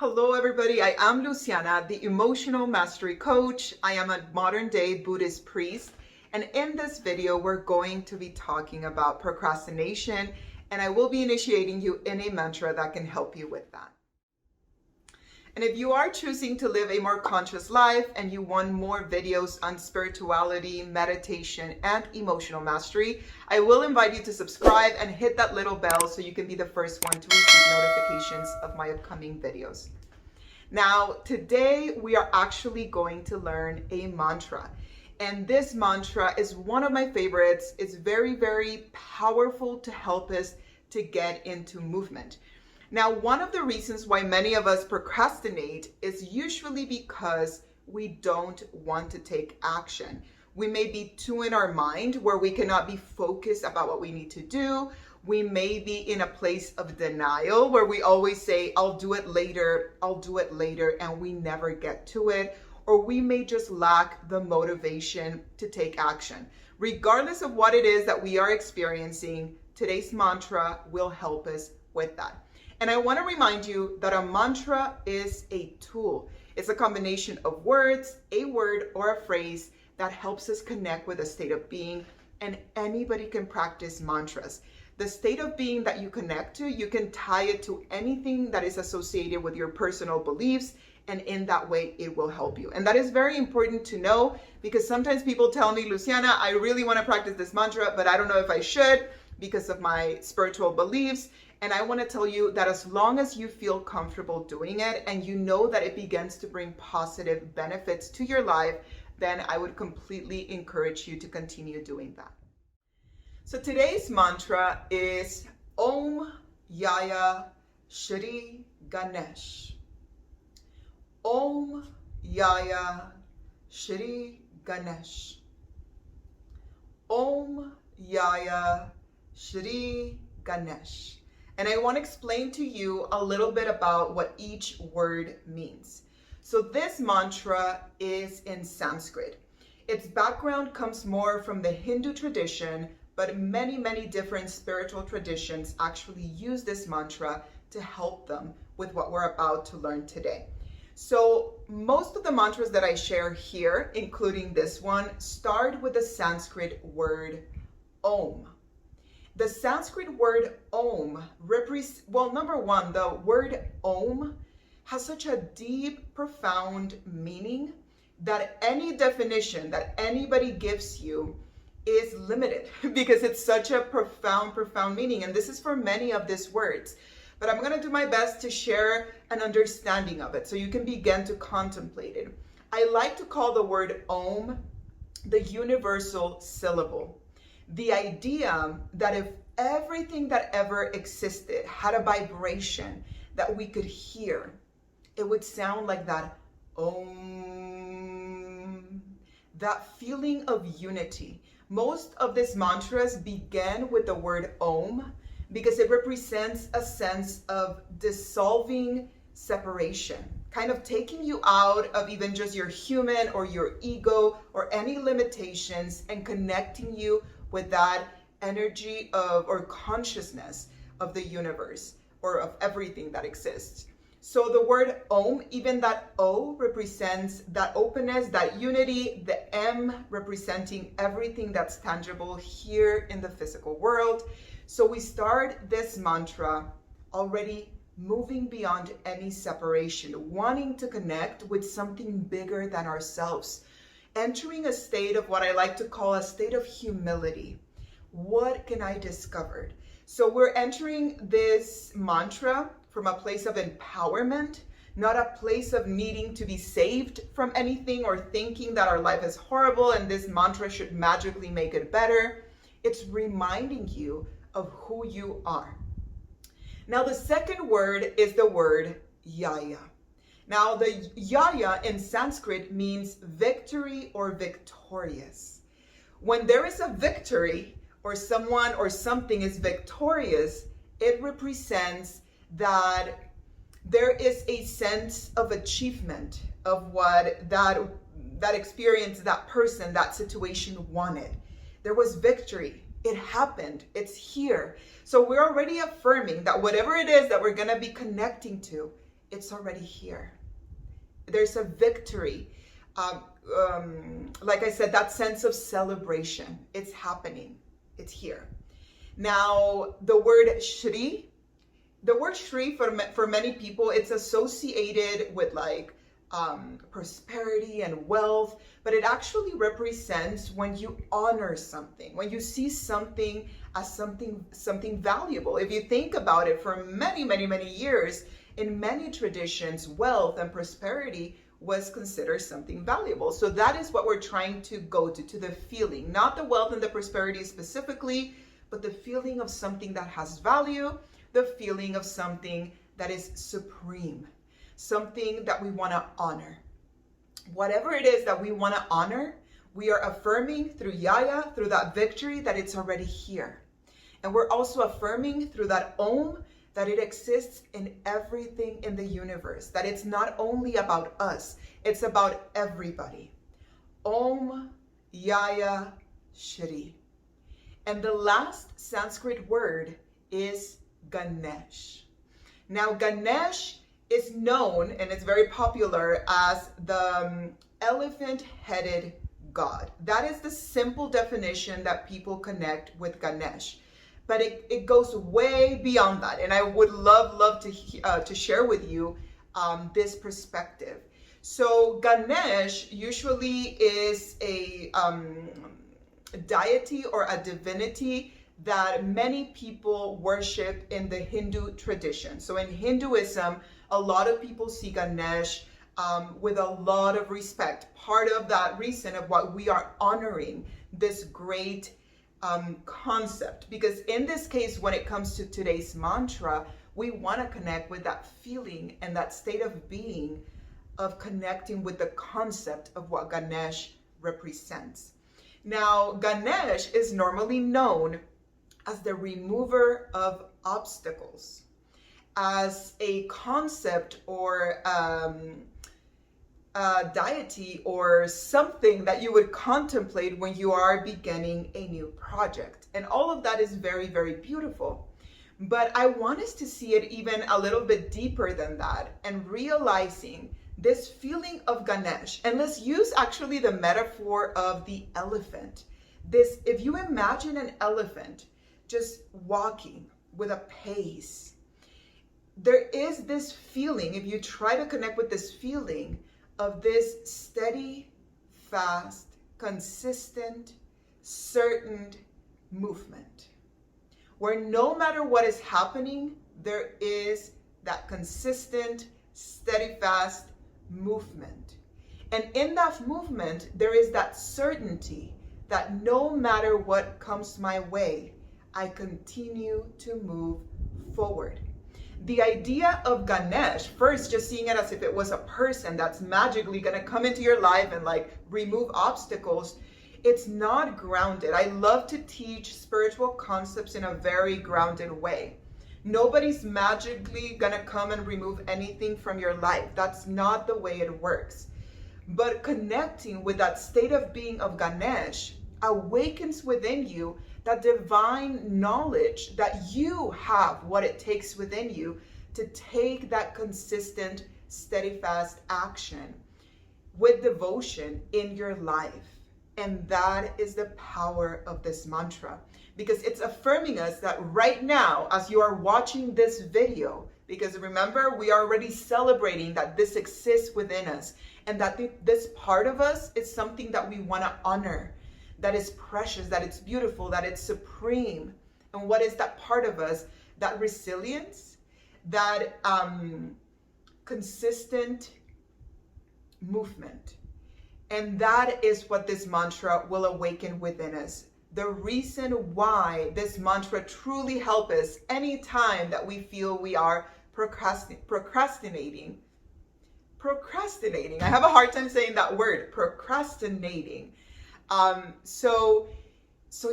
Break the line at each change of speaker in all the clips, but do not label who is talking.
Hello, everybody. I am Luciana, the emotional mastery coach. I am a modern day Buddhist priest. And in this video, we're going to be talking about procrastination. And I will be initiating you in a mantra that can help you with that. And if you are choosing to live a more conscious life and you want more videos on spirituality, meditation, and emotional mastery, I will invite you to subscribe and hit that little bell so you can be the first one to receive notifications of my upcoming videos. Now, today we are actually going to learn a mantra. And this mantra is one of my favorites. It's very, very powerful to help us to get into movement. Now, one of the reasons why many of us procrastinate is usually because we don't want to take action. We may be too in our mind where we cannot be focused about what we need to do. We may be in a place of denial where we always say, I'll do it later, and we never get to it. Or we may just lack the motivation to take action. Regardless of what it is that we are experiencing, today's mantra will help us with that. And I want to remind you that a mantra is a tool. It's a combination of words, a word, or a phrase that helps us connect with a state of being, and anybody can practice mantras. The state of being that you connect to, you can tie it to anything that is associated with your personal beliefs, and in that way, it will help you. And that is very important to know because sometimes people tell me, Luciana, I really want to practice this mantra, but I don't know if I should because of my spiritual beliefs. And I want to tell you that as long as you feel comfortable doing it and you know that it begins to bring positive benefits to your life, then I would completely encourage you to continue doing that. So today's mantra is Om Yaya Shri Ganesh. Om Yaya Shri Ganesh. Om Yaya Shri Ganesh. And I want to explain to you a little bit about what each word means. So this mantra is in Sanskrit. Its background comes more from the Hindu tradition, but many, many different spiritual traditions actually use this mantra to help them with what we're about to learn today. So most of the mantras that I share here, including this one, start with the Sanskrit word Om. The Sanskrit word Om number one, the word Om has such a deep, profound meaning that any definition that anybody gives you is limited because it's such a profound meaning. And this is for many of these words. But I'm going to do my best to share an understanding of it so you can begin to contemplate it. I like to call the word Om the universal syllable. The idea that if everything that ever existed had a vibration that we could hear, it would sound like that Om, that feeling of unity. Most of these mantras begin with the word Om because it represents a sense of dissolving separation, kind of taking you out of even just your human or your ego or any limitations and connecting you with that energy of or consciousness of the universe or of everything that exists. So the word Om, even that O represents that openness, that unity, the M representing everything that's tangible here in the physical world. So we start this mantra already moving beyond any separation, wanting to connect with something bigger than ourselves, entering a state of what I like to call a state of humility. What can I discover? So we're entering this mantra from a place of empowerment, not a place of needing to be saved from anything or thinking that our life is horrible and this mantra should magically make it better. It's reminding you of who you are. Now, the second word is the word Yaya. Now, the Yaya in Sanskrit means victory or victorious. When there is a victory, or someone or something is victorious, it represents that there is a sense of achievement of what that experience, that person, that situation wanted. There was victory. It happened. It's here. So we're already affirming that whatever it is that we're going to be connecting to, it's already here. There's a victory. Like I said, that sense of celebration, it's happening. It's here. Now, the word Shri for many people, it's associated with like prosperity and wealth, but it actually represents when you honor something, when you see something as something valuable. If you think about it, for many, many, many years, in many traditions, wealth and prosperity was considered something valuable. So that is what we're trying to go to the feeling, not the wealth and the prosperity specifically, but the feeling of something that has value, the feeling of something that is supreme, something that we want to honor. Whatever it is that we want to honor, we are affirming through Yaya, through that victory, that it's already here. And we're also affirming through that Om that it exists in everything in the universe, that it's not only about us, it's about everybody. Om Yaya Shri. And the last Sanskrit word is Ganesh. Now, Ganesh is known, and it's very popular, as the elephant-headed god. That is the simple definition that people connect with Ganesh. But it goes way beyond that. And I would love to share with you this perspective. So Ganesh usually is a deity or a divinity that many people worship in the Hindu tradition. So in Hinduism, a lot of people see Ganesh with a lot of respect. Part of that reason of what we are honoring this great concept, because in this case, when it comes to today's mantra, we want to connect with that feeling and that state of being of connecting with the concept of what Ganesh represents. Now, Ganesh is normally known as the remover of obstacles, as a concept or deity or something that you would contemplate when you are beginning a new project. And all of that is very, very beautiful. But I want us to see it even a little bit deeper than that, and realizing this feeling of Ganesh. And let's use actually the metaphor of the elephant. This, if you imagine an elephant just walking with a pace, there is this feeling, if you try to connect with this feeling, of this steady, fast, consistent, certain movement, where no matter what is happening, there is that consistent, steady, fast movement. And in that movement, there is that certainty that no matter what comes my way, I continue to move forward. The idea of Ganesh, first just seeing it as if it was a person that's magically going to come into your life and like remove obstacles, it's not grounded. I love to teach spiritual concepts in a very grounded way. Nobody's magically going to come and remove anything from your life. That's not the way it works. But connecting with that state of being of Ganesh awakens within you that divine knowledge that you have what it takes within you to take that consistent, steady, fast action with devotion in your life. And that is the power of this mantra, because it's affirming us that right now, as you are watching this video, because remember, we are already celebrating that this exists within us, and that this part of us is something that we want to honor, that is precious, that it's beautiful, that it's supreme. And what is that part of us? That resilience, that consistent movement. And that is what this mantra will awaken within us. The reason why this mantra truly helps us anytime that we feel we are procrastinating. I have a hard time saying that word, procrastinating. So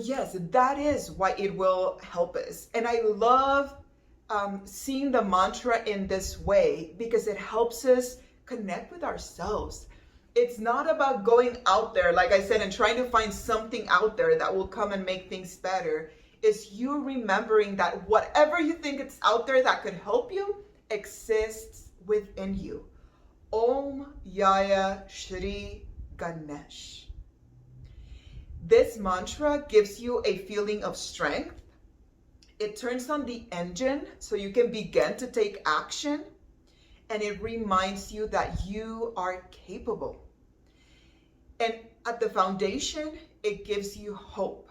yes, that is why it will help us. And I love seeing the mantra in this way, because it helps us connect with ourselves. It's not about going out there, like I said, and trying to find something out there that will come and make things better. It's you remembering that whatever you think it's out there that could help you exists within you. Om Yaya Shri Ganesh. This mantra gives you a feeling of strength. It turns on the engine so you can begin to take action. And it reminds you that you are capable. And at the foundation, it gives you hope.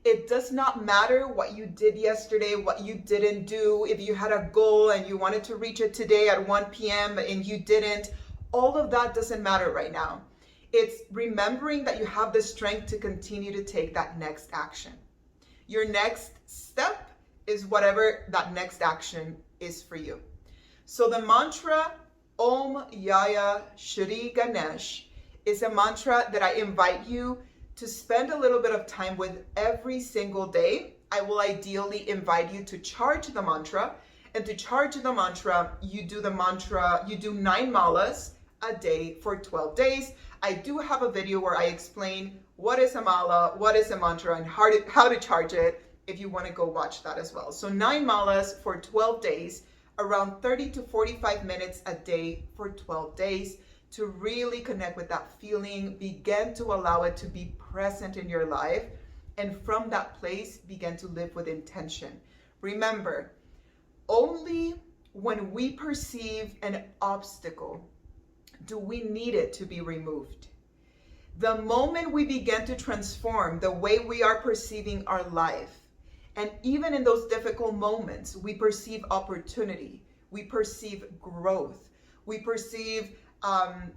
It does not matter what you did yesterday, what you didn't do. If you had a goal and you wanted to reach it today at 1 p.m. and you didn't, all of that doesn't matter right now. It's remembering that you have the strength to continue to take that next action. Your next step is whatever that next action is for you. So the mantra Om Yaya Shri Ganesh is a mantra that I invite you to spend a little bit of time with every single day. I will ideally invite you to charge the mantra. And to charge the mantra, you do 9 malas a day for 12 days. I do have a video where I explain what is a mala, what is a mantra, and how to charge it if you want to go watch that as well. So 9 malas for 12 days, around 30 to 45 minutes a day for 12 days to really connect with that feeling, begin to allow it to be present in your life, and from that place, begin to live with intention. Remember, only when we perceive an obstacle do we need it to be removed. The moment we begin to transform the way we are perceiving our life, and even in those difficult moments, we perceive opportunity, we perceive growth, we perceive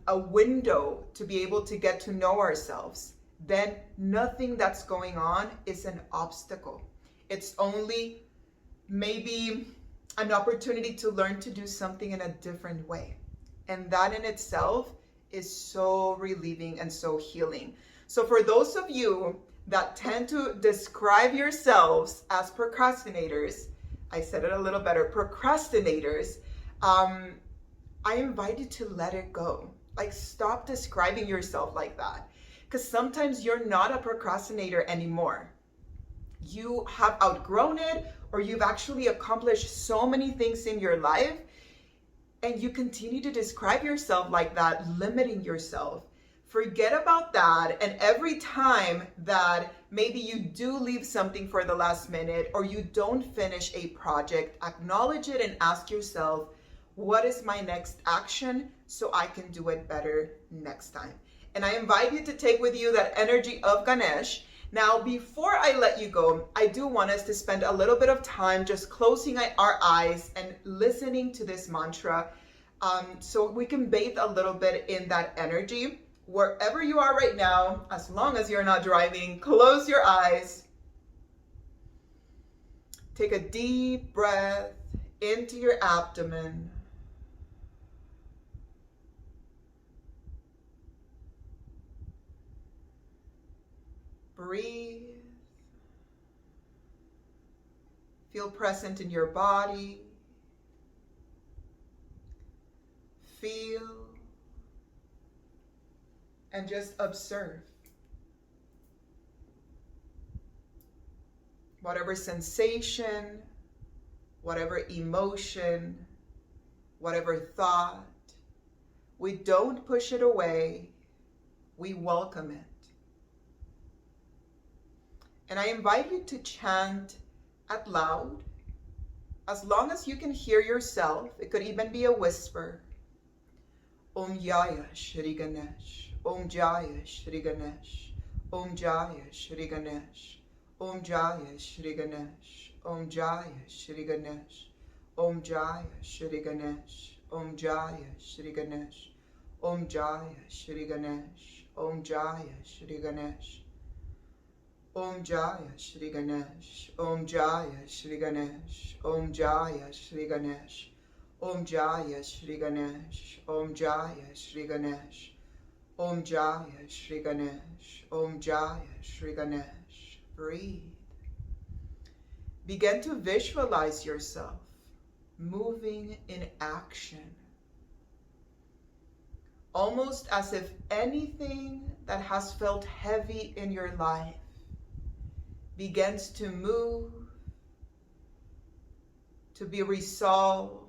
a window to be able to get to know ourselves, then nothing that's going on is an obstacle. It's only maybe an opportunity to learn to do something in a different way. And that in itself is so relieving and so healing. So for those of you that tend to describe yourselves as procrastinators, I said it a little better, procrastinators, I invite you to let it go. Like, stop describing yourself like that. Because sometimes you're not a procrastinator anymore. You have outgrown it, or you've actually accomplished so many things in your life, and you continue to describe yourself like that, limiting yourself. Forget about that. And every time that maybe you do leave something for the last minute, or you don't finish a project, acknowledge it and ask yourself, what is my next action so I can do it better next time? And I invite you to take with you that energy of Ganesh. Now, before I let you go, I do want us to spend a little bit of time just closing our eyes and listening to this mantra, so we can bathe a little bit in that energy. Wherever you are right now, as long as you're not driving, close your eyes. Take a deep breath into your abdomen. Breathe. Feel present in your body. Feel and just observe. Whatever sensation, whatever emotion, whatever thought, we don't push it away, we welcome it. And I invite you to chant out loud, as long as you can hear yourself. It could even be a whisper. Om Jaya Shri Ganesh, Om Jaya Shri Ganesh, Om Jaya Shri Ganesh, Om Jaya Shri Ganesh, Om Jaya Shri Ganesh, Om Jaya Shri Ganesh, Om Jaya Shri Ganesh, Om Jaya Shri Ganesh, Om Jaya Shri Ganesh, Om Jaya Shri Ganesh, Om Jaya Shri Ganesh, Om Jaya Shri Ganesh, Om Jaya Shri Ganesh, Om Jaya Shri Ganesh, Om Jaya Shri Ganesh, Om Jaya Shri Ganesh. Breathe. Begin to visualize yourself moving in action, almost as if anything that has felt heavy in your life begins to move, to be resolved,